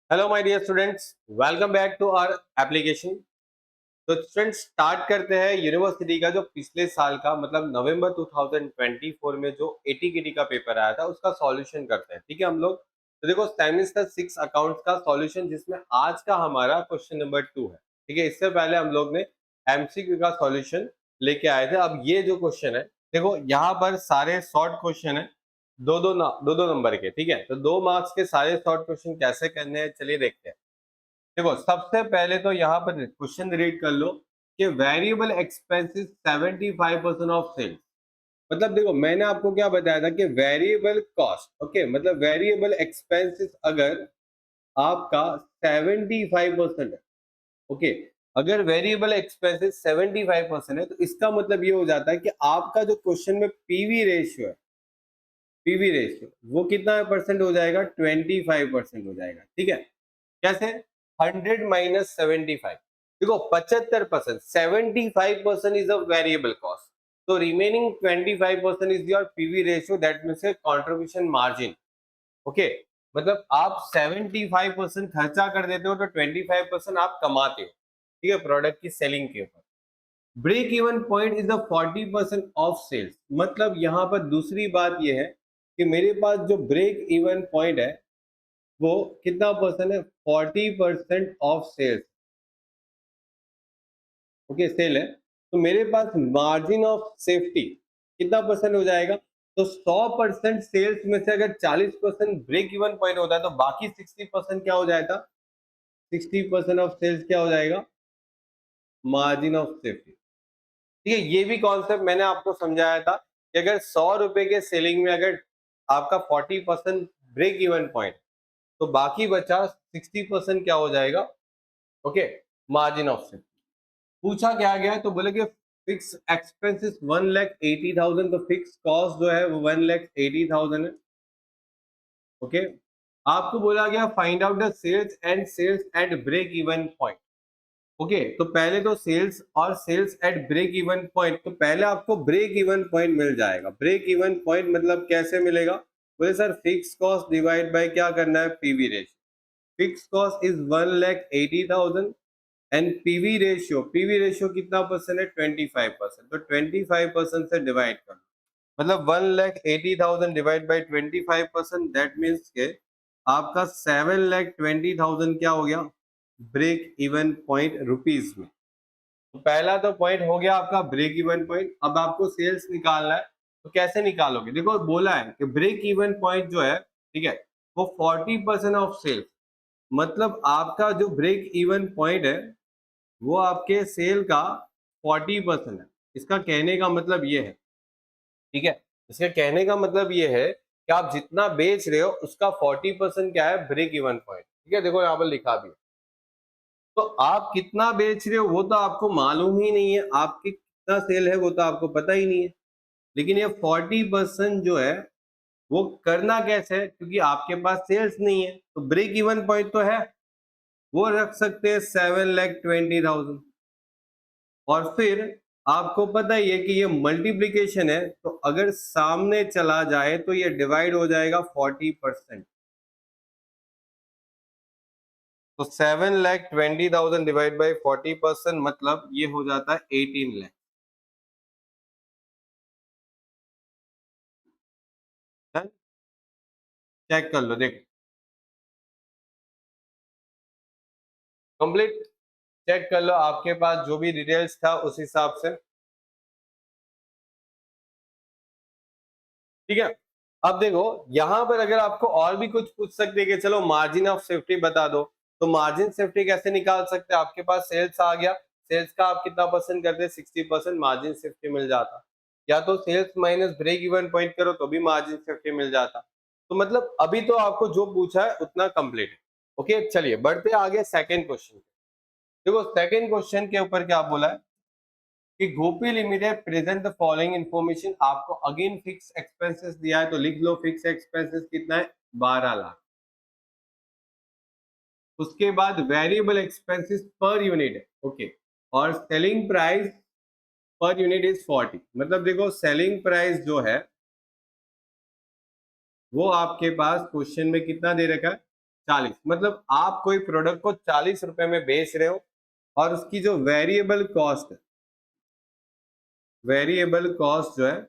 Hello my dear students, welcome back to our application. तो students start करते हैं university का जो पिछले साल का मतलब नवंबर 2024 में जो एटीकेटी का पेपर आया था उसका सॉल्यूशन करते हैं। ठीक है हम लोग। तो देखो सेमेस्टर 6 अकाउंट्स का सॉल्यूशन जिसमें आज का हमारा क्वेश्चन नंबर 2 है। ठीक है, इससे पहले हम लोग ने एमसीक्यू का सॉल्यूशन लेके आए थे। अब ये जो क्वेश्चन है, देखो यहाँ पर सारे शॉर्ट क्वेश्चन है, दो दो नंबर के। ठीक है, तो 2 मार्क्स के सारे शॉर्ट क्वेश्चन कैसे करने हैं चलिए देखते हैं। देखो सबसे पहले तो यहाँ पर क्वेश्चन रीड कर लो कि वेरिएबल एक्सपेंसेस 75% ऑफ सेल्स। मतलब देखो मैंने आपको क्या बताया था कि वेरिएबल कॉस्ट, ओके, मतलब वेरिएबल एक्सपेंसेस अगर आपका 75% है, ओके, अगर वेरिएबल एक्सपेंसेस 75% है तो इसका मतलब ये हो जाता है कि आपका जो क्वेश्चन में पीवी रेशियो है, पीवी रेशियो वो कितना परसेंट हो जाएगा, 25% हो जाएगा। ठीक है, कैसे, 100 माइनस 75। देखो 75%, 75% इज अ वेरिएबल कॉस्ट, तो remaining 25% is your PV ratio, that means contribution margin. Okay, मतलब आप 75% खर्चा कर देते हो तो 25% आप कमाते हो। ठीक है, प्रोडक्ट की सेलिंग के ऊपर। Break even point is the 40% of sales. मतलब यहां पर दूसरी बात यह है कि मेरे पास जो ब्रेक इवन पॉइंट है वो कितना परसेंट है, 40% ऑफ सेल्स। ओके, सेल है, तो मेरे पास मार्जिन ऑफ सेफ्टी कितना परसेंट हो जाएगा। तो 100% सेल्स में से अगर 40% ब्रेक इवन पॉइंट होता है तो बाकी 60% क्या हो जाएगा, 60% ऑफ सेल्स क्या हो जाएगा, मार्जिन ऑफ सेफ्टी। ठीक है, ये भी कॉन्सेप्ट मैंने आपको समझाया था कि अगर 100 रुपए के सेलिंग में अगर आपका 40% ब्रेक इवन पॉइंट तो बाकी बचा 60% क्या हो जाएगा, ओके, मार्जिन ऑफ सेफ्टी। पूछा क्या गया है तो बोले कि फिक्स एक्सपेंसेस 1,80,000, तो फिक्स कॉस्ट जो है वो 1,80,000 है। ओके, आपको बोला गया find out the sales and sales at break even point. Okay, तो पहले तो सेल्स और sales at break even point, तो पहले आपको ब्रेक इवन पॉइंट मिल जाएगा। ब्रेक इवन पॉइंट मतलब कैसे मिलेगा, बोले sir fix cost divide bye क्या करना है, PV ratio. Fix cost is 1,80,000 and PV ratio कितना परसेंट है, 25%। तो 25% से डिवाइड कर लो, मतलब 1,80,000 डिवाइड बाई 25%, दैट मीन्स के आपका 7,20,000 क्या हो गया, ब्रेक इवन पॉइंट रुपीज में। तो पहला तो पॉइंट हो गया आपका ब्रेक इवन पॉइंट। अब आपको सेल्स निकालना है, तो कैसे निकालोगे, देखो बोला है कि ब्रेक इवन पॉइंट जो है, ठीक है, वो 40% ऑफ सेल्स। मतलब आपका जो ब्रेक इवन पॉइंट है वो आपके सेल का 40% है। इसका कहने का मतलब ये है, ठीक है, इसका कहने का मतलब ये है कि आप जितना बेच रहे हो उसका 40% क्या है, ब्रेक इवन पॉइंट। ठीक है, देखो यहाँ पर लिखा भी है। तो आप कितना बेच रहे हो वो तो आपको मालूम ही नहीं है, आपकी कितना सेल है वो तो आपको पता ही नहीं है। लेकिन ये 40% जो है वो करना कैसे है, क्योंकि आपके पास सेल्स नहीं है तो ब्रेक इवन पॉइंट तो है, वो रख सकते हैं 7,20,000। और फिर आपको पता ही है कि ये मल्टीप्लीकेशन है, तो अगर सामने चला जाए तो ये डिवाइड हो जाएगा 40%। तो 7,20,000 डिवाइड बाई 40% मतलब ये हो जाता है 18 लाख। चेक कर लो, देखो कंप्लीट, चेक कर लो आपके पास जो भी डिटेल्स था उस हिसाब से। ठीक है, अब देखो यहां पर अगर आपको और भी कुछ पूछ सकते हैं कि चलो मार्जिन ऑफ सेफ्टी बता दो, तो मार्जिन सेफ्टी कैसे निकाल सकते हैं, आपके पास सेल्स आ गया, सेल्स का आप कितना परसेंट करते, 60%, मार्जिन सेफ्टी मिल जाता। या तो sales minus break even point करो तो भी मार्जिन सेफ्टी मिल जाता। तो मतलब अभी तो आपको जो पूछा है उतना कंप्लीट है। ओके, चलिए बढ़ते आगे सेकेंड क्वेश्चन। देखो सेकेंड क्वेश्चन के ऊपर क्या बोला है कि Gopi limited present the following information. आपको अगेन फिक्स एक्सपेंसेस दिया है तो लिख लो फिक्स एक्सपेंसेस कितना है, 12 लाख। उसके बाद वेरिएबल एक्सपेंसेस पर यूनिट है, ओके, और selling price per unit is 40। मतलब देखो सेलिंग प्राइस जो है वो आपके पास क्वेश्चन में कितना दे रखा है, 40, मतलब आप कोई प्रोडक्ट को 40 रुपए में बेच रहे हो और उसकी जो वेरिएबल कॉस्ट है, वेरिएबल कॉस्ट जो है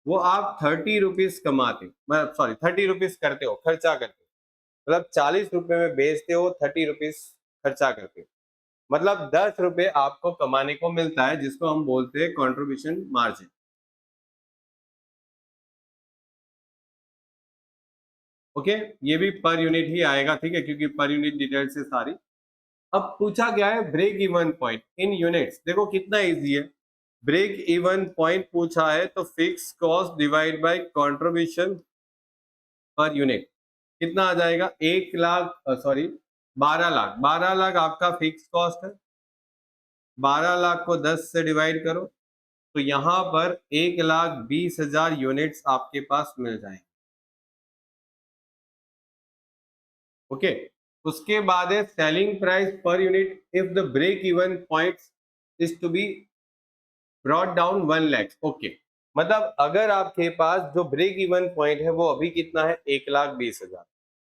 वो आप 30 रुपीज कमाते हो, मतलब सॉरी 30 रुपीज करते हो, खर्चा करते हो, मतलब 40 रुपए में बेचते हो, 30 रुपीज खर्चा करते हो, मतलब 10 रुपए आपको कमाने को मिलता है, जिसको हम बोलते हैं कंट्रीब्यूशन मार्जिन। ओके, ये भी पर यूनिट ही आएगा, ठीक है, क्योंकि पर यूनिट डिटेल से सारी। अब पूछा गया है break even point in units, देखो कितना इजी है। ब्रेक इवन पॉइंट पूछा है तो fix cost divide by contribution per unit कितना आ जाएगा, 1 लाख, सॉरी 12 लाख, 12 लाख आपका फिक्स कॉस्ट है, 12 लाख को 10 से डिवाइड करो तो यहाँ पर 1,20,000 यूनिट्स आपके पास मिल जाएंगे। ओके, उसके बाद है selling price per unit if the break even point is to be brought down 1 lakh. Okay, मतलब अगर आपके पास जो ब्रेक इवन पॉइंट है वो अभी कितना है, 1,20,000,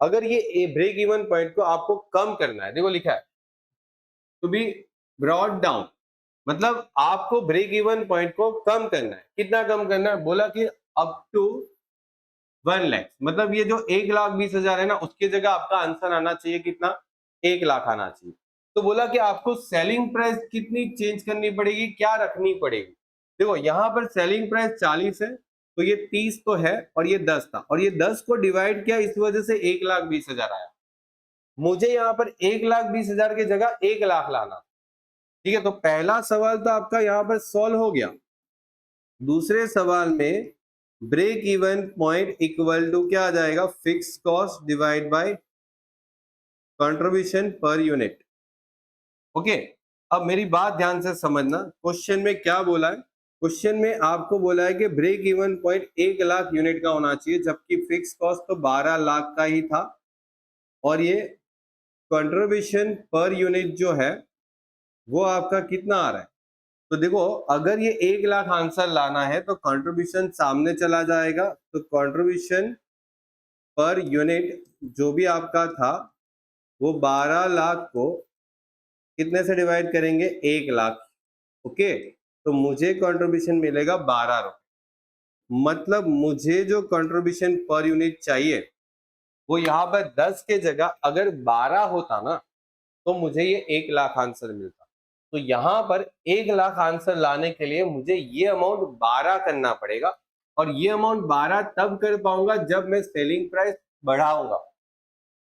अगर ये ब्रेक इवन पॉइंट को आपको कम करना है, देखो लिखा है टू बी ब्रॉट डाउन, मतलब आपको ब्रेक इवन पॉइंट को कम करना है, कितना कम करना है, बोला कि अप टू 1 लाख, मतलब ये जो 1,20,000 है ना, उसकी जगह आपका आंसर आना चाहिए कितना, 1 लाख आना चाहिए। तो बोला कि आपको सेलिंग प्राइस कितनी चेंज करनी पड़ेगी, क्या रखनी पड़ेगी। देखो यहाँ पर सेलिंग प्राइस 40 है तो ये 30 तो है और ये 10 था, और ये 10 को डिवाइड किया, इस वजह से 1,20,000 आया। मुझे यहाँ पर 1,20,000 की जगह 1 लाख लाना, ठीक है। तो पहला सवाल तो आपका यहाँ पर सॉल्व हो गया। दूसरे सवाल में break even point equal to क्या आ जाएगा, fix cost divide by contribution per unit. Okay, अब मेरी बात ध्यान से समझना, क्वेश्चन में क्या बोला है। क्वेश्चन में आपको बोला है कि break even point 1 lakh unit का होना चाहिए, जबकि फिक्स कॉस्ट तो 12 लाख का ही था, और ये कंट्रीब्यूशन पर यूनिट जो है वो आपका कितना आ रहा है। तो देखो अगर ये 1 लाख आंसर लाना है तो कंट्रीब्यूशन सामने चला जाएगा, तो कंट्रीब्यूशन पर यूनिट जो भी आपका था वो 12 लाख को कितने से डिवाइड करेंगे, 1 लाख। ओके, तो मुझे कंट्रीब्यूशन मिलेगा 12 रुपए, मतलब मुझे जो कंट्रीब्यूशन पर यूनिट चाहिए वो यहाँ पर 10 के जगह अगर 12 होता ना तो मुझे ये 1 लाख आंसर मिलता। तो यहाँ पर 1 लाख आंसर लाने के लिए मुझे ये अमाउंट 12 करना पड़ेगा, और ये अमाउंट 12 तब कर पाऊंगा जब मैं सेलिंग प्राइस बढ़ाऊंगा,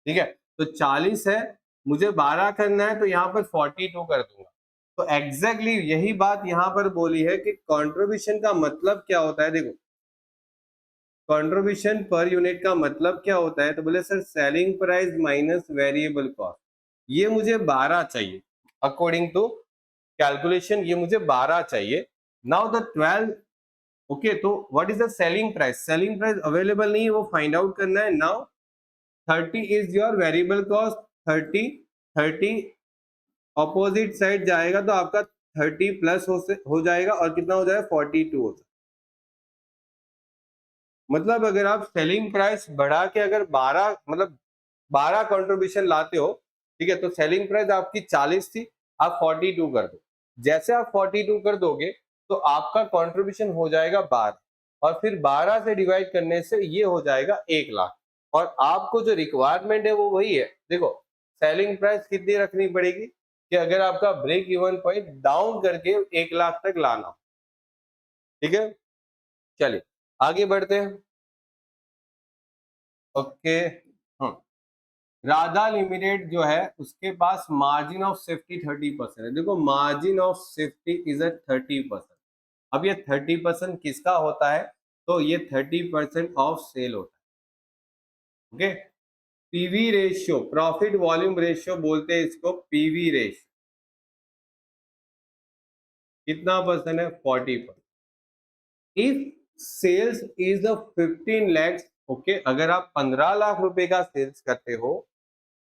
ठीक है। तो 40 है, मुझे 12 करना है, तो यहाँ पर 42 कर दूंगा। तो एग्जैक्टली यही बात यहाँ पर बोली है कि कंट्रीब्यूशन का मतलब क्या होता है। देखो कंट्रीब्यूशन पर यूनिट का मतलब क्या होता है, तो बोले sir selling price minus variable cost, ये मुझे 12 चाहिए अकॉर्डिंग टू कैलकुलेशन, ये मुझे 12 चाहिए। नाउ द 12, ओके, तो what is the selling price, selling price available नहीं है, वो फाइंड आउट करना है। Now 30 is your variable cost, 30 opposite side जाएगा तो आपका 30 प्लस हो जाएगा, और कितना हो जाएगा, 42 हो जाएगा। मतलब अगर आप सेलिंग प्राइस बढ़ा के अगर 12, मतलब 12 कंट्रीब्यूशन लाते हो, ठीक है, तो सेलिंग प्राइस आपकी 40 थी, आप 42 कर दो। जैसे आप 42 कर दोगे तो आपका कंट्रीब्यूशन हो जाएगा 12, और फिर 12 से डिवाइड करने से ये हो जाएगा 1 लाख। और आपको जो रिक्वायरमेंट है वो वही है, देखो सेलिंग प्राइस कितनी रखनी पड़ेगी कि अगर आपका ब्रेक इवन पॉइंट डाउन करके 1 लाख तक लाना, ठीक है। चलिए आगे बढ़ते हैं। ओके, हाँ, राधा लिमिटेड जो है उसके पास मार्जिन ऑफ सेफ्टी 30% है। देखो margin of safety is a 30%। अब ये 30% किसका होता है, तो ये 30% ऑफ सेल होता है। Okay, PV ratio, profit volume ratio बोलते हैं इसको, पीवी रेशियो कितना परसेंट है, 40%। If sales is the 15 lakhs, okay, अगर आप 15 लाख रुपए का सेल्स करते हो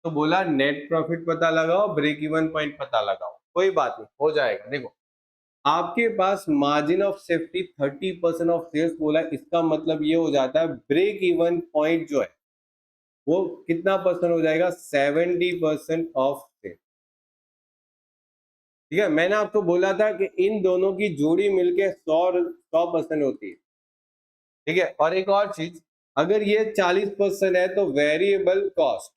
तो बोला नेट प्रॉफिट पता लगाओ, ब्रेक इवन पॉइंट पता लगाओ, कोई बात नहीं हो जाएगा। देखो आपके पास margin of safety 30% of sales बोला, इसका मतलब ये हो जाता है ब्रेक इवन पॉइंट जो है वो कितना परसेंट हो जाएगा, 70% ऑफ सेल। ठीक है, मैंने आपको बोला था कि इन दोनों की जोड़ी मिलके 100% होती है। ठीक है, और एक और चीज, अगर ये 40% है तो वेरिएबल कॉस्ट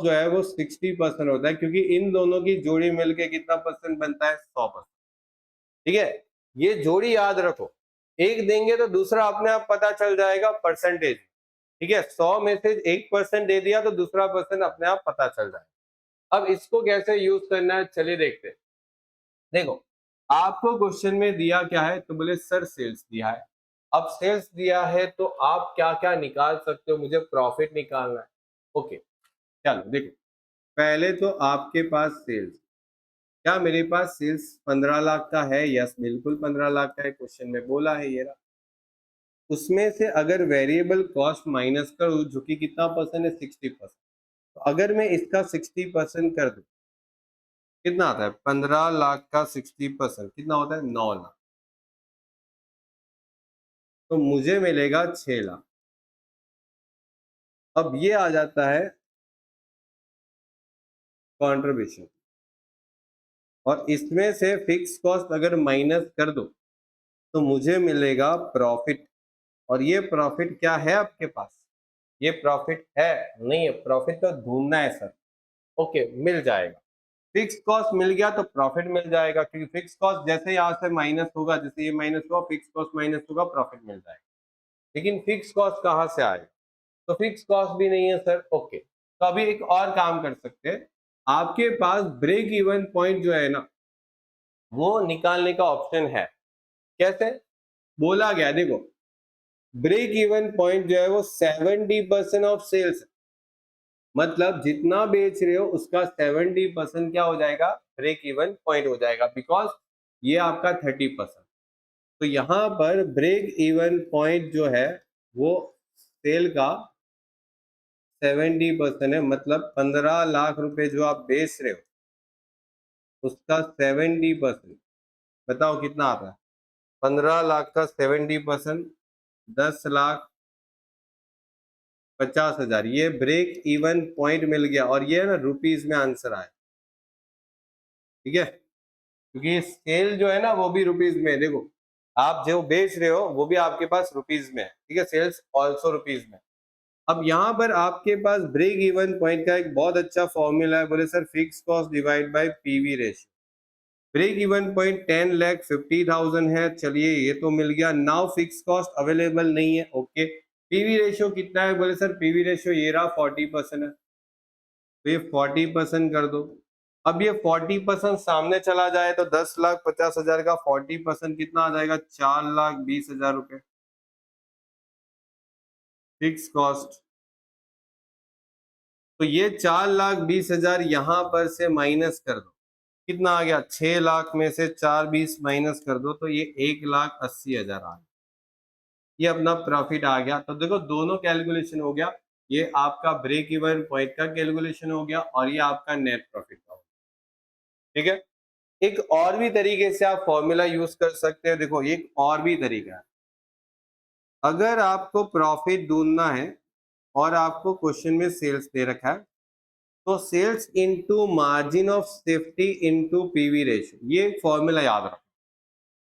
जो है वो 60% होता है, क्योंकि इन दोनों की जोड़ी मिलके कितना परसेंट बनता है, 100%। ठीक है, ये जोड़ी याद रखो, एक देंगे तो दूसरा अपने आप पता चल जाएगा परसेंटेज। ठीक है, 100 में से 1% दे दिया तो दूसरा परसेंट अपने आप पता चल जाएगा। अब इसको कैसे यूज करना है, चलिए देखते हैं। देखो, आपको क्वेश्चन में दिया क्या है, तो बोले सर सेल्स दिया है। अब सेल्स दिया है तो आप क्या क्या निकाल सकते हो, मुझे प्रॉफिट निकालना है। ओके, चलो देखो, पहले तो आपके पास सेल्स, क्या मेरे पास सेल्स 15 लाख का है, यस बिल्कुल 15 लाख का है, क्वेश्चन में बोला है ये रहा। उसमें से अगर वेरिएबल कॉस्ट माइनस करूं, जो कि कितना परसेंट है, 60%, तो अगर मैं इसका 60% कर दूं, कितना आता है, 15 लाख का 60% कितना होता है, 9 लाख। तो मुझे मिलेगा 6 लाख। अब ये आ जाता है कंट्रीब्यूशन, और इसमें से फिक्स कॉस्ट अगर माइनस कर दो तो मुझे मिलेगा प्रॉफिट। और ये प्रॉफिट क्या है आपके पास, ये प्रॉफिट है, नहीं है प्रॉफिट तो ढूंढना है सर। ओके, मिल जाएगा। फिक्स कॉस्ट मिल गया तो प्रॉफिट मिल जाएगा, क्योंकि फिक्स कॉस्ट जैसे यहाँ से माइनस होगा, जैसे ये माइनस हुआ, फिक्स कॉस्ट माइनस होगा, प्रॉफिट मिल जाएगा। लेकिन फिक्स कॉस्ट कहाँ से आएगा, तो फिक्स कॉस्ट भी नहीं है सर। ओके, तो अभी एक और काम कर सकते हैं, आपके पास ब्रेक इवन पॉइंट जो है ना, वो निकालने का ऑप्शन है। कैसे, बोला गया देखो, ब्रेक इवन पॉइंट जो है वो 70% ऑफ सेल्स, मतलब जितना बेच रहे हो उसका 70% क्या हो जाएगा, ब्रेक इवन पॉइंट हो जाएगा, बिकॉज ये आपका 30%। तो यहाँ पर ब्रेक इवन पॉइंट जो है वो सेल का 70% है, मतलब 15 लाख रुपए जो आप बेच रहे हो उसका 70%, बताओ कितना आता है, 15 लाख का 70%, 10,50,000। ये ब्रेक इवन पॉइंट मिल गया, और ये ना रुपीज में आंसर आया। ठीक है, क्योंकि सेल जो है ना वो भी रुपीज में है, देखो आप जो बेच रहे हो वो भी आपके पास रुपीज में है। ठीक है, सेल्स ऑल्सो रुपीज में। अब यहाँ पर आपके पास ब्रेक इवन पॉइंट का एक बहुत अच्छा फॉर्मूला है, बोले sir fix cost divide by PV ratio. Break even point 10,50,000 है, चलिए ये तो मिल गया। नाउ फिक्स कॉस्ट अवेलेबल नहीं है, ओके। पीवी रेशियो कितना है, बोले सर पीवी रेशियो ये रहा 40% है, तो ये 40% कर दो। अब ये 40% सामने चला जाए तो 10,50,000 का 40% कितना आ जाएगा, 4,20,000 रुपए फिक्स कॉस्ट। तो ये 4,20,000 यहां पर से माइनस कर दो, कितना आ गया, 6 लाख में से 4,20 माइनस कर दो तो ये 1,80,000 आ गया। ये अपना प्रॉफिट आ गया। तो देखो दोनों कैलकुलेशन हो गया, ये आपका ब्रेक इवन पॉइंट का कैलकुलेशन हो गया और ये आपका नेट प्रॉफिट का हो गया। ठीक है, एक और भी तरीके से आप फॉर्मूला यूज कर सकते हैं। देखो एक और भी तरीका है, अगर आपको प्रॉफिट ढूंढना है और आपको क्वेश्चन में सेल्स दे रखा है, तो sales into margin of safety into PV ratio, ये एक फॉर्मूला याद रखो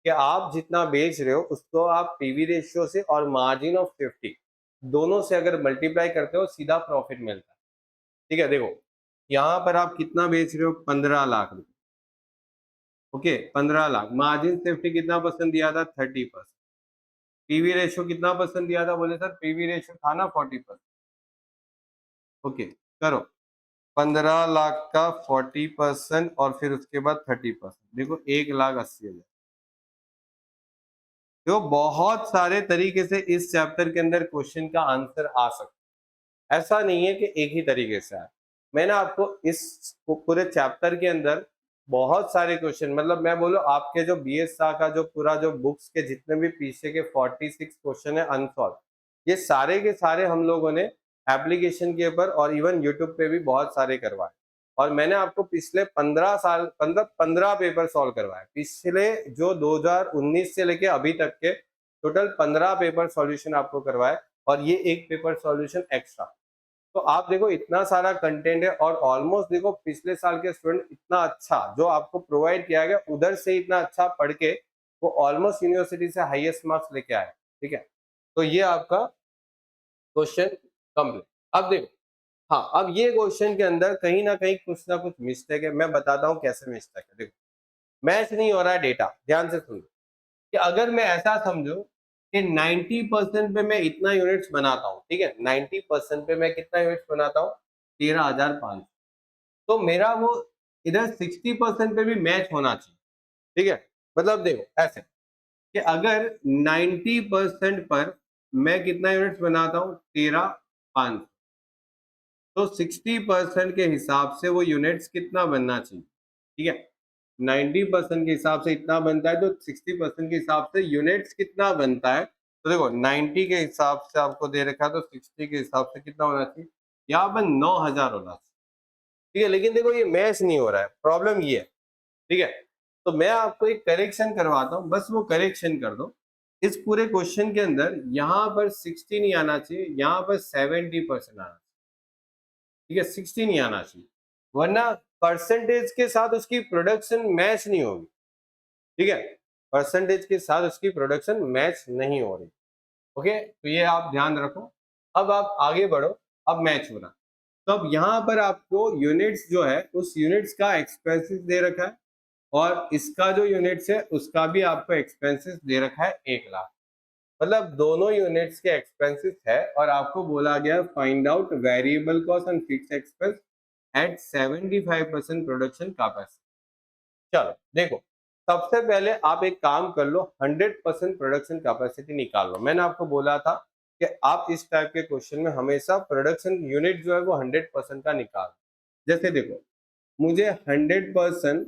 कि आप जितना बेच रहे हो उसको आप पीवी रेशियो से और मार्जिन ऑफ सेफ्टी दोनों से अगर मल्टीप्लाई करते हो सीधा प्रॉफिट मिलता है। ठीक है, देखो यहाँ पर आप कितना बेच रहे हो, 15 लाख रुपए। ओके, 15 लाख, मार्जिन सेफ्टी कितना परसेंट दिया था, 30%। पीवी रेशियो कितना परसेंट दिया था, बोले सर पीवी रेशियो था ना 40%। ओके, करो 15 लाख का 40% और फिर उसके बाद 30%, देखो 1,80,000। तो बहुत सारे तरीके से इस चैप्टर के अंदर क्वेश्चन का आंसर आ सकता है, ऐसा नहीं है कि एक ही तरीके से आए। मैंने आपको इस पूरे चैप्टर के अंदर बहुत सारे क्वेश्चन, मतलब मैं बोलूं आपके जो बीएस सा का जो पूरा जो बुक्स के जितने भी पीछे के 46 क्वेश्चन है अनसॉल्व, ये सारे के सारे हम लोगों ने एप्लीकेशन के ऊपर और इवन यूट्यूब पे भी बहुत सारे करवाए। और मैंने आपको पिछले 15 साल 15 पेपर सॉल्व करवाए, पिछले जो 2019 से लेके अभी तक के टोटल 15 पेपर सॉल्यूशन आपको करवाए और ये एक पेपर सॉल्यूशन एक्स्ट्रा। तो आप देखो इतना सारा कंटेंट है और ऑलमोस्ट देखो पिछले साल के स्टूडेंट इतना अच्छा जो आपको प्रोवाइड किया गया उधर से इतना अच्छा पढ़ के वो ऑलमोस्ट यूनिवर्सिटी से हाईएस्ट मार्क्स लेके आए। ठीक है, तो ये आपका क्वेश्चन कंप्लीट। अब देखो, हाँ, अब ये क्वेश्चन के अंदर कहीं ना कुछ मिस्टेक है। मैं बताता हूँ कैसे मिस्टेक है। देखो, मैच नहीं हो रहा है डेटा, ध्यान से सुनो कि अगर मैं ऐसा समझू कि 90% पे मैं इतना यूनिट्स बनाता हूँ, ठीक है, 90% पे मैं कितना यूनिट्स बनाता हूँ, 13,500, तो मेरा वो इधर 60% पे भी मैच होना चाहिए। ठीक है, मतलब देखो ऐसे कि अगर 90% पर मैं कितना यूनिट्स बनाता हूँ, 13,500, तो 60% के हिसाब से वो यूनिट्स कितना बनना चाहिए। ठीक है, 90% के हिसाब से इतना बनता है तो 60% के हिसाब से यूनिट्स कितना बनता है। तो देखो 90 के हिसाब से आपको दे रखा है तो 60 के हिसाब से कितना होना चाहिए, यहाँ पर 9,000 होना चाहिए। ठीक है, लेकिन देखो ये मैच नहीं हो रहा है, प्रॉब्लम ये है। ठीक है, तो मैं आपको एक करेक्शन करवाता हूँ, बस वो करेक्शन कर दो। इस पूरे क्वेश्चन के अंदर यहाँ पर 60 नहीं आना चाहिए, यहाँ पर 70% आना चाहिए। ठीक है, 60 नहीं आना चाहिए, वरना परसेंटेज के साथ उसकी प्रोडक्शन मैच नहीं होगी। ठीक है, परसेंटेज के साथ उसकी प्रोडक्शन मैच नहीं हो रही। ओके, तो ये आप ध्यान रखो। अब आप आगे बढ़ो, अब मैच हो रहा। तो अब यहाँ पर आपको यूनिट्स जो है उस यूनिट्स का एक्सपेंसेस दे रखा है और इसका जो यूनिट्स है उसका भी आपको एक्सपेंसेस दे रखा है 1,00,000। मतलब दोनों यूनिट्स के एक्सपेंसेस है और आपको बोला गया find out variable cost and fix expense eight 75% production capacity. चलो देखो, सबसे पहले आप एक काम कर लो, 100% प्रोडक्शन कैपेसिटी निकाल लो। मैंने आपको बोला था कि आप इस टाइप के क्वेश्चन में हमेशा प्रोडक्शन यूनिट जो है वो 100% का निकाल। जैसे देखो, मुझे 100%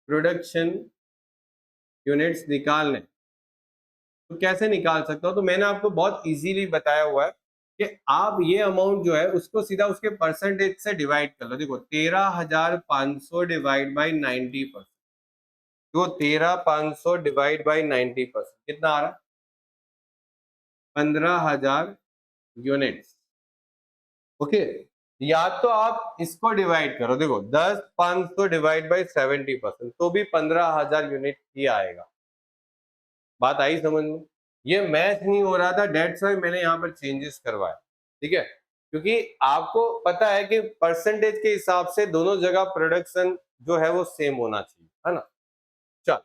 प्रोडक्शन यूनिट्स निकालने, तो कैसे निकाल सकता हूँ, तो मैंने आपको बहुत इजीली बताया हुआ है कि आप ये अमाउंट जो है उसको सीधा उसके परसेंटेज से डिवाइड कर लो। देखो 13,500 डिवाइड बाई 90%, तो 13,500 डिवाइड बाई 90% कितना आ रहा है, 15,000 यूनिट्स। ओके, या तो आप इसको डिवाइड करो, देखो 10,500 डिवाइड बाई 70% तो भी 15,000 यूनिट ही आएगा। बात आई समझ में? ये मैच नहीं हो रहा था, डेट्स वाई मैंने यहाँ पर चेंजेस करवाए। ठीक है, क्योंकि आपको पता है कि परसेंटेज के हिसाब से दोनों जगह प्रोडक्शन जो है वो सेम होना चाहिए, है ना। चल,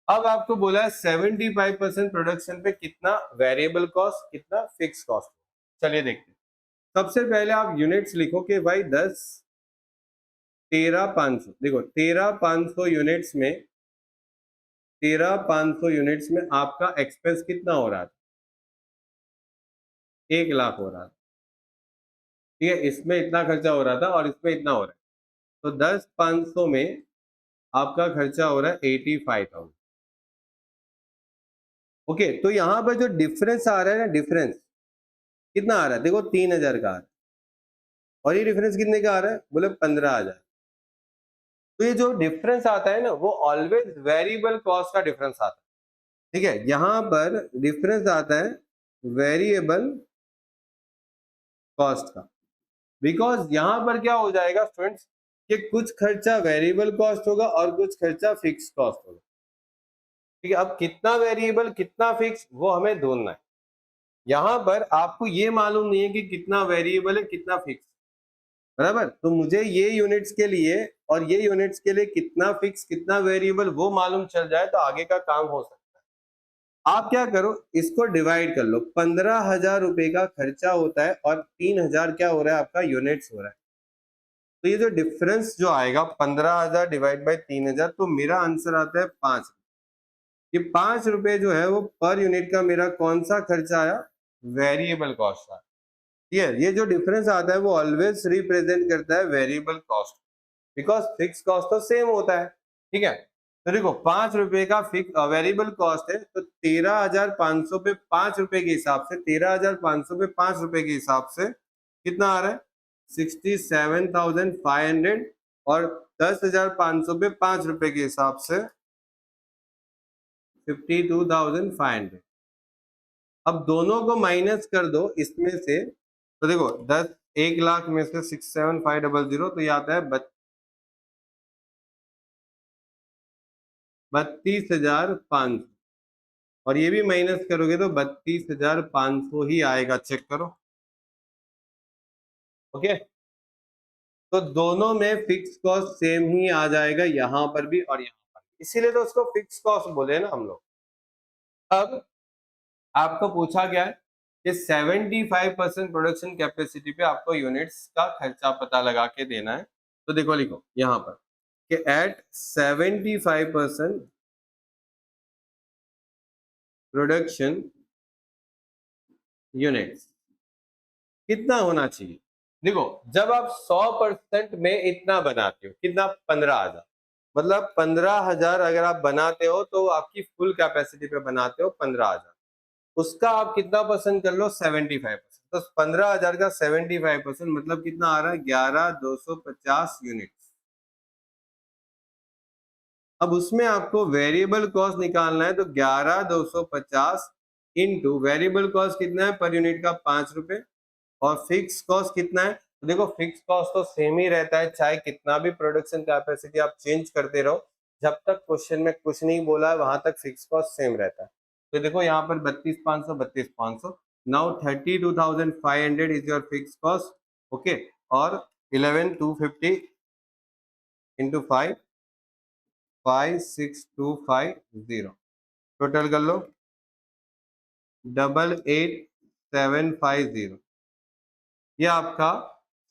अब आपको बोला है 75% प्रोडक्शन पे कितना वेरिएबल कॉस्ट, कितना फिक्स कॉस्ट। चलिए देखते हैं। सबसे पहले आप यूनिट्स लिखो कि भाई 10, 13,500, देखो 13,500 यूनिट्स में 13,500 यूनिट्स में आपका एक्सपेंस कितना हो रहा था, 1,00,000 हो रहा था। ठीक है, इसमें इतना खर्चा हो रहा था और इसमें इतना हो रहा है, तो 10,500 में आपका खर्चा हो रहा है 85,000। ओके, तो यहाँ पर जो डिफरेंस आ रहा है ना, डिफरेंस कितना आ रहा है, देखो 3,000 का आ रहा है और ये डिफरेंस कितने का आ रहा है, बोले 15,000। तो ये जो डिफरेंस आता है ना वो ऑलवेज वेरिएबल कॉस्ट का डिफरेंस आता है। ठीक है, यहाँ पर डिफरेंस आता है वेरिएबल कॉस्ट का, बिकॉज यहाँ पर क्या हो जाएगा स्टूडेंट्स कि कुछ खर्चा वेरिएबल कॉस्ट होगा और कुछ खर्चा फिक्स कॉस्ट होगा। ठीक है, अब कितना वेरिएबल कितना फिक्स वो हमें ढूंढना है। यहाँ पर आपको ये मालूम नहीं है कि कितना वेरिएबल है कितना फिक्स, बराबर। तो मुझे ये यूनिट्स के लिए और ये यूनिट्स के लिए कितना फिक्स कितना वेरिएबल वो मालूम चल जाए तो आगे का काम हो सकता है। आप क्या करो, इसको डिवाइड कर लो, 15,000 रुपए का खर्चा होता है और 3,000 क्या हो रहा है, आपका यूनिट्स हो रहा है। तो ये जो डिफरेंस जो आएगा 15,000 डिवाइड बाई 3,000, तो मेरा आंसर आता है 5। ये 5 रुपए जो है वो पर यूनिट का मेरा कौन सा खर्चा आया, वेरिएबल कॉस्ट आया। ठीक है, ये जो डिफरेंस आता है वो ऑलवेज रिप्रेजेंट करता है variable cost, because fix cost तो सेम होता है। ठीक है, तो देखो 5 रुपए का फिक्स वेरिएबल कॉस्ट है, तो 13,500 पे 5 रुपए के हिसाब से 13,500 पे 5 रुपए के हिसाब से कितना आ रहा है, 67,500, और 10,500 पे 5 रुपए के हिसाब से 52,500। अब दोनों को माइनस कर दो इसमें से, तो देखो 10 1,00,000 में से 67500 तो ये आता है 32,500, और ये भी माइनस करोगे तो 32,500 ही आएगा, चेक करो। ओके, तो दोनों में फिक्स कॉस्ट सेम ही आ जाएगा, यहां पर भी और यहां पर भी, इसीलिए तो उसको फिक्स कॉस्ट बोले ना हम लोग। अब आपको पूछा गया है कि 75% प्रोडक्शन कैपेसिटी पे आपको यूनिट्स का खर्चा पता लगा के देना है। तो देखो लिखो यहां पर कि एट 75% प्रोडक्शन यूनिट्स कितना होना चाहिए। देखो जब आप 100% में इतना बनाते हो, कितना 15,000, मतलब 15,000 अगर आप बनाते हो तो आपकी फुल कैपेसिटी पे बनाते हो 15,000, उसका आप कितना परसेंट कर लो 75%, तो 15,000 का 75% मतलब कितना आ रहा है 11,250 यूनिट। अब उसमें आपको वेरिएबल कॉस्ट निकालना है, तो 11,250 इंटू वेरिएबल कॉस्ट कितना है पर यूनिट का 5 रुपए, और फिक्स कॉस्ट कितना है, तो देखो फिक्स कॉस्ट तो सेम ही रहता है चाहे कितना भी प्रोडक्शन कैपेसिटी आप चेंज करते रहो, जब तक क्वेश्चन में कुछ नहीं बोला है वहां तक फिक्स कॉस्ट सेम रहता है। तो देखो यहाँ पर 32,500 32,500, now 32,500 is your fix cost. Okay, और 11,250 इंटू 5 56,250, टोटल कर लो 88,750। ये आपका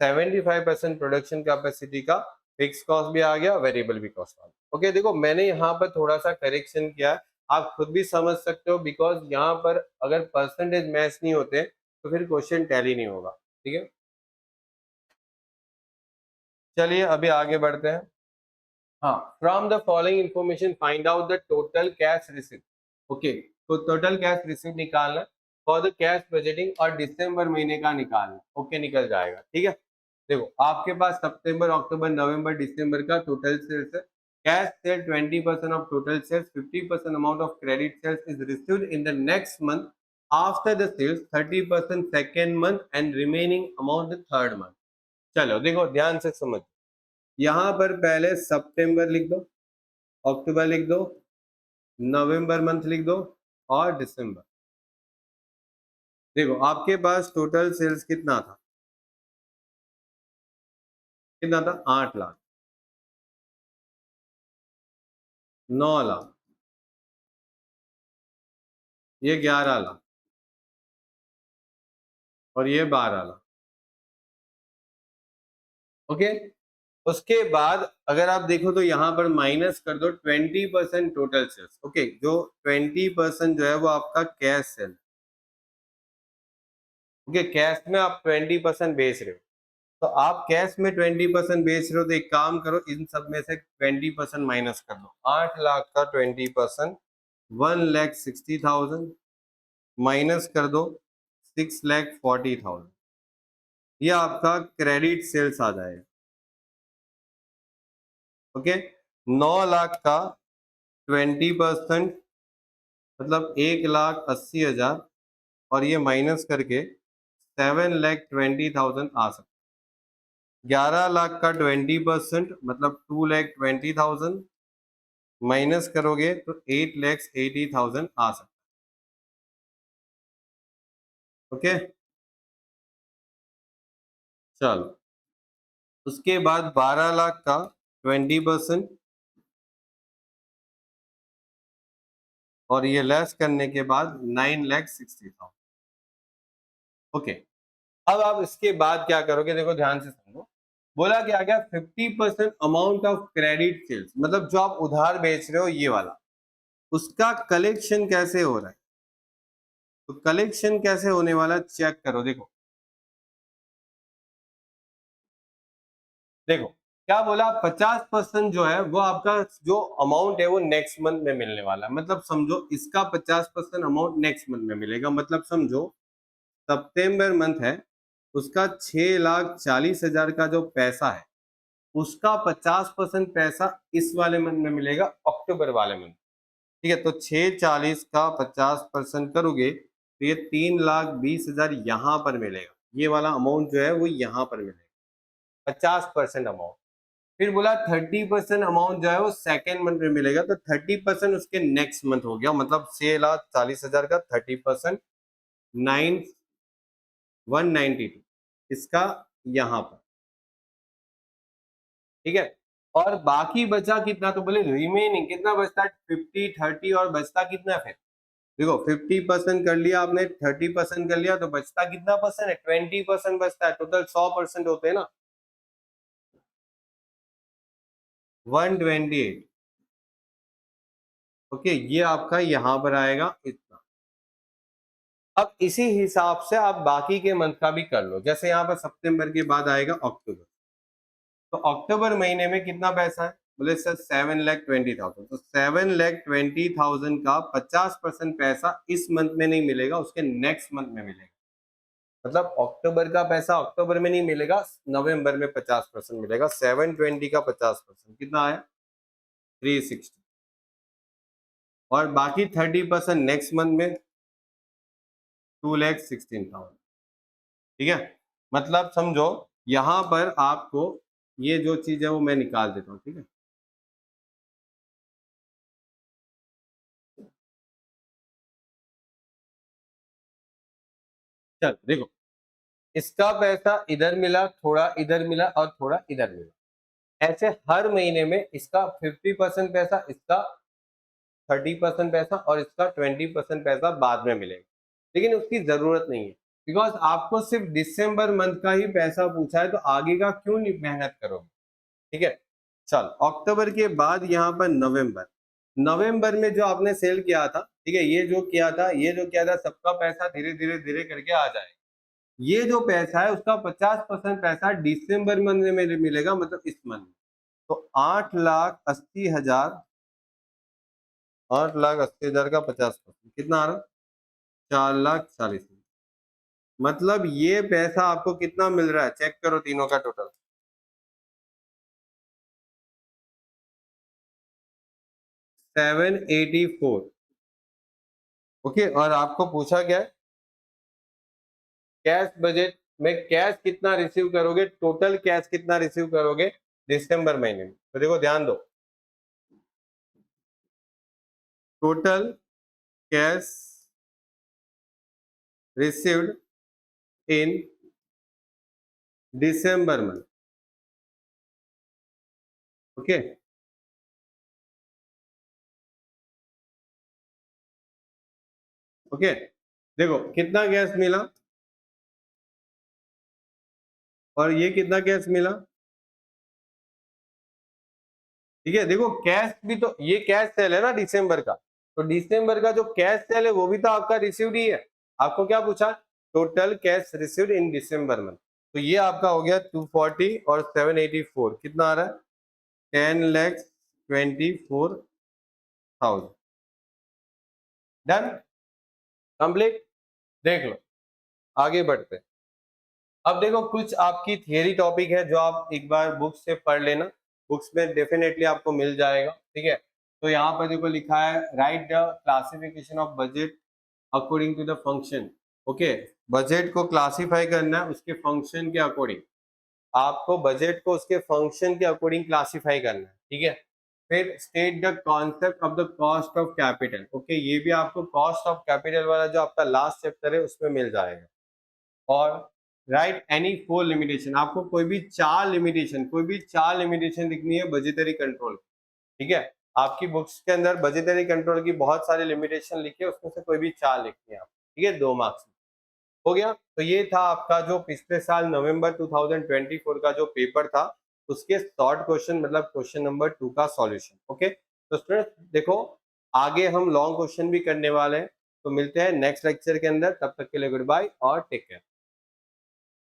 75% प्रोडक्शन कैपेसिटी का फिक्स कॉस्ट भी आ गया, वेरिएबल भी कॉस्ट आ गया। ओके, देखो मैंने यहाँ पर थोड़ा सा करेक्शन किया है, आप खुद भी समझ सकते हो, बिकॉज यहाँ पर अगर परसेंटेज मैच नहीं होते तो फिर क्वेश्चन टैली नहीं होगा। ठीक है, चलिए अभी आगे बढ़ते हैं। हाँ, from the following information find out the total cash receive. Okay, तो टोटल कैश रिसीव निकालना फॉर द कैश बजटिंग और दिसंबर महीने का निकालना। ओके, निकल जाएगा। ठीक है, देखो आपके पास सितंबर अक्टूबर नवंबर दिसंबर का टोटल सेल्स है। Cash sale 20% of total sales, 50% amount of credit sales is received in the next month after the sales, 30% second month and remaining amount the third month. चलो देखो ध्यान से समझ, यहाँ पर पहले सितंबर लिख दो, अक्टूबर लिख दो, नवंबर मंथ लिख दो और दिसंबर। देखो आपके पास टोटल सेल्स कितना था, कितना था 8 लाख, 9 लाख, ये 11 लाख और ये 12 लाख। ओके, उसके बाद अगर आप देखो तो यहाँ पर माइनस कर दो 20% टोटल सेल्स। ओके, जो 20% जो है वो आपका कैश सेल। ओके, कैश में आप 20% बेच रहे हो, तो आप कैश में 20% बेच रहे हो, तो एक काम करो इन सब में से 20% माइनस कर दो। 8 लाख का 20% 1,60,000 माइनस कर दो 6,40,000, ये आपका क्रेडिट सेल्स आ जाएगा। ओके, 9 लाख का 20% मतलब 1,80,000, और ये माइनस करके 7,20,000 आ सकता है। 11 लाख का 20% मतलब 2,20,000 माइनस करोगे तो 8,80,000 आ सकता है। ओके, चलो उसके बाद 12 लाख का 20% और ये लेस करने के बाद 9,60,000। ओके, अब आप इसके बाद क्या करोगे, देखो ध्यान से समझो। बोला क्या गया 50% अमाउंट ऑफ क्रेडिट सेल्स, मतलब जो आप उधार बेच रहे हो ये वाला, उसका कलेक्शन कैसे हो रहा है। तो कलेक्शन कैसे होने वाला चेक करो। देखो देखो क्या बोला, 50% जो है वो आपका जो अमाउंट है वो नेक्स्ट मंथ में मिलने वाला है, मतलब समझो इसका 50% अमाउंट नेक्स्ट मंथ में मिलेगा। मतलब समझो सितंबर मंथ है, उसका 6,40,000 का जो पैसा है उसका 50% पैसा इस वाले मंथ में मिलेगा, अक्टूबर वाले मंथ। ठीक है, तो 640 का 50% करोगे तो ये 3,20,000 यहाँ पर मिलेगा। ये वाला अमाउंट जो है वो यहाँ पर मिलेगा, 50% अमाउंट। फिर बोला 30% अमाउंट जो है वो सेकेंड मंथ में मिलेगा, तो 30% उसके नेक्स्ट मंथ हो गया, मतलब 6,40,000 का 30% 9,192 इसका यहाँ पर। ठीक है, और बाकी बचा कितना, तो बोले रिमेनिंग कितना बचता है, 50, 30 और बचता कितना फिर देखो 50% कर लिया आपने, 30% कर लिया, तो बचता कितना परसेंट है, 20% बचता है। टोटल 100% होते हैं ना, 128। ओके, ये आपका यहां पर आएगा इतना। अब इसी हिसाब से आप बाकी के मंथ का भी कर लो, जैसे यहाँ पर सितंबर के बाद आएगा अक्टूबर, तो अक्टूबर महीने में कितना पैसा है, बोले सर 7,20,000, तो 7,20,000 का 50% पैसा इस मंथ में नहीं मिलेगा, उसके नेक्स्ट मंथ में मिलेगा। मतलब अक्टूबर का पैसा अक्टूबर में नहीं मिलेगा, नवंबर में 50% मिलेगा। 720 का 50% कितना आया, 360, और बाकी 30% नेक्स्ट मंथ में 2,16,000। ठीक है, मतलब समझो यहां पर आपको ये जो चीज है वो मैं निकाल देता हूँ। ठीक है, चल देखो, इसका पैसा इधर मिला, थोड़ा इधर मिला और थोड़ा इधर मिला, ऐसे हर महीने में इसका 50% पैसा, इसका 30% पैसा और इसका 20% पैसा बाद में मिलेगा, लेकिन उसकी जरूरत नहीं है, बिकॉज आपको सिर्फ दिसंबर मंथ का ही पैसा पूछा है, तो आगे का क्यों नहीं मेहनत करोगे। ठीक है, चल अक्टूबर के बाद यहाँ पर नवंबर, नवंबर में जो आपने सेल किया था, ठीक है, ये जो किया था, ये जो किया था, सबका पैसा धीरे धीरे धीरे करके आ जाएगा। ये जो पैसा है उसका 50% पैसा दिसंबर मंथ में मिलेगा, मतलब इस मंथ में, तो 8,80,000, 8,80,000 का 50% कितना आ रहा, 4,40,000। मतलब ये पैसा आपको कितना मिल रहा है, चेक करो तीनों का टोटल, 784। ओके, और आपको पूछा क्या है, कैश बजट में कैश कितना रिसीव करोगे, टोटल कैश कितना रिसीव करोगे दिसंबर महीने में। तो देखो ध्यान दो, total cash received in December month. Okay, okay, देखो कितना कैश मिला और ये कितना कैश मिला। ठीक है, देखो कैश भी तो, ये कैश सेल है ना दिसंबर का, तो दिसंबर का जो कैश सेल है वो भी तो आपका रिसीव्ड ही है। आपको क्या पूछा, total cash received in December month, तो ये आपका हो गया 240 और 784 कितना आ रहा है, 10,24,000। Done, complete. देख लो, आगे बढ़ते हैं। अब देखो कुछ आपकी थियरी टॉपिक है जो आप एक बार बुक से पढ़ लेना, बुक्स में डेफिनेटली आपको मिल जाएगा। ठीक है, तो यहाँ पर देखो लिखा है, write the classification of budget according to the function. Okay, budget को क्लासिफाई करना है उसके फंक्शन के अकॉर्डिंग, आपको बजट को उसके फंक्शन के अकॉर्डिंग क्लासिफाई करना है। ठीक है, फिर state the concept of the cost of capital. Okay, ये भी आपको कॉस्ट ऑफ कैपिटल वाला जो आपका लास्ट चैप्टर है उसमें मिल जाएगा। और राइट एनी फोर लिमिटेशन, आपको कोई भी चार लिमिटेशन लिखनी है बजटरी कंट्रोल। ठीक है, आपकी बुक्स के अंदर बजटरी कंट्रोल की बहुत सारी लिमिटेशन लिखी है, उसमें से कोई भी चार लिखनी है आप। ठीक है, 2 मार्क्स हो गया। तो ये था आपका जो पिछले साल नवंबर 2024 का जो पेपर था उसके शॉर्ट क्वेश्चन, मतलब क्वेश्चन नंबर 2 का सॉल्यूशन। ओके, तो स्टूडेंट्स देखो आगे हम लॉन्ग क्वेश्चन भी करने वाले हैं, तो मिलते हैं नेक्स्ट लेक्चर के अंदर, तब तक के लिए गुड बाय और टेक केयर।